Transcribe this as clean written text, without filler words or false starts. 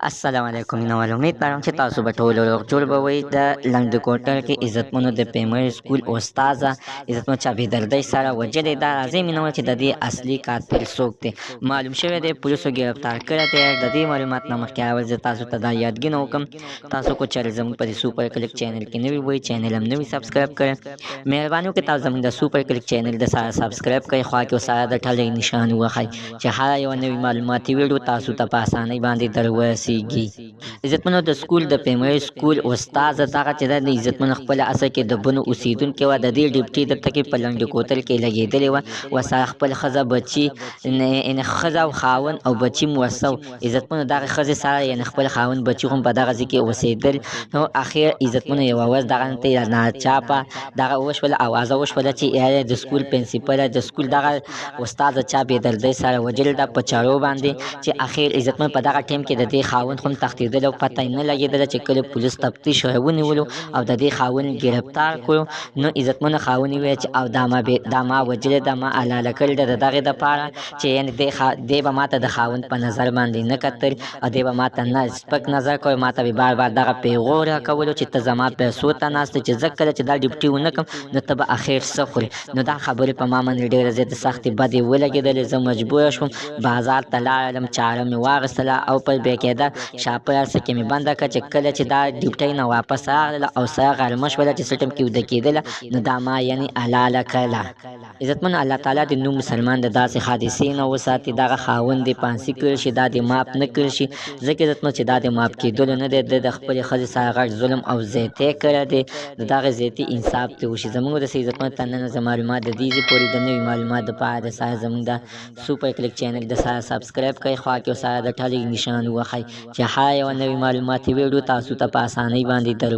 السلام علیکم مینوال امید لرم چې تاسو به ټول روغ جوړ به وئ د لنډ کوټل کې عزتمنو د پرایمري سکول استاده عزتمنو چا بېدردۍ سره وژلې ده. راځئ مینوال چې د دې اصلي قاتل څوک دی معلوم شوی دی، پولیسو ګرفتار کړی دی. د دې معلومات نه مخکې اول زه تاسو ته دا یادګینه وکړم، تاسو کو چېرې زموږ په دې سوپر کلیک چینل کې نوي وئ، چینل هم نوي سبسکرایب کړئ. مهرباني وکړئ تاسو زموږ د سوپر کلیک چینل د سره سبسکرایب کړئ، خوا کې سره د ټلۍ نشان ووهئ چې هره یوه نوې معلوماتي ویډیو تاسو ته په اسانۍ باندې در ورسیږي. عزتمنو د سکول د پرایمري سکول استاده دغه چې ده د عزتمنو خپل اصل کې د بنو اوسېدونکې وه. د دې ډیپټي دلته کې په لنډ کوتل کې لګېدلې وه، ورسره خپل ښځه بچي یعنې ښځه او خاوند او بچي م ورسه و. عزتمنو دغې ښځې سره یعنې خپل خاوند بچي هم په دغه ځای کې اوسېدل. نو اخر عزتمنو یوه ورځ دغه ته ناچاپه دغه وشوله، اوازه وشوله چې یاره د سکول پرنسپله د سکول دغه استاده چا بېدردۍ سره وژلې ده په چړو باندې، چې اخر عزتمن په دغه ټایم کې د دې خاوند خو هم تښتېدلی او پته یې نه لګېدله چې کله پولیس تفتیش ونیولو او د دې خاوند ګرفتار کړو. نو عزتمنو خاوند یې وویل چې او دا ما وژلې ده، ما حلاله کړې ده د دغې دپاره چې یعنې دی به ما ته د خاوند په نظر باندې نه کتل او دی به ما ته نه سپک نظر کوي، ما ته به بار بار دغه پیغور راکولو چې ته زما پیسو ته ناست چې زه کله چې دا ډیپټي ونه کړم نو ته به اخر څه خورې. نو دا خبرې په ما باندې ډېرې زیاتې سختې بدې ولګېدلې. زه مجبوره شوم بازار ته لاړم، چاره مې واخیستله او په بېقاعده شاپرسه کې مې بنده کړه چې کله چې دا ډیپټۍ نه واپس راغله او سره غرمه شوله چې څه ټایم کې ویده کېدله نو دا ما یعنې حلاله کړله. عزتمنو الله تعالی دې نو مسلمان د داسې حادثې نه وساتي، دغه خاوند دې پانسي کړی شي، دا دې معاف نه کړی شي، ځکه عزتمنو چې دا دې معاف کېدلو نه دی. د خپلې ښځې سره غټ ظلم او زیاتی کړی دی، د دغې زیاتي انصاف دې وشي. زموږ ورسې عزتمنو ته نن زه معلومات د دې ځای پورې د نوي معلومات دپاره د سره زموږ د سوپر کلیک چینل د سره سبسکرایب کړئ، خوا کې سره د ټلۍ نشان ووهئ چې هره یوه نوې معلوماتي ویډیو تاسو ته په اسانۍ باندې در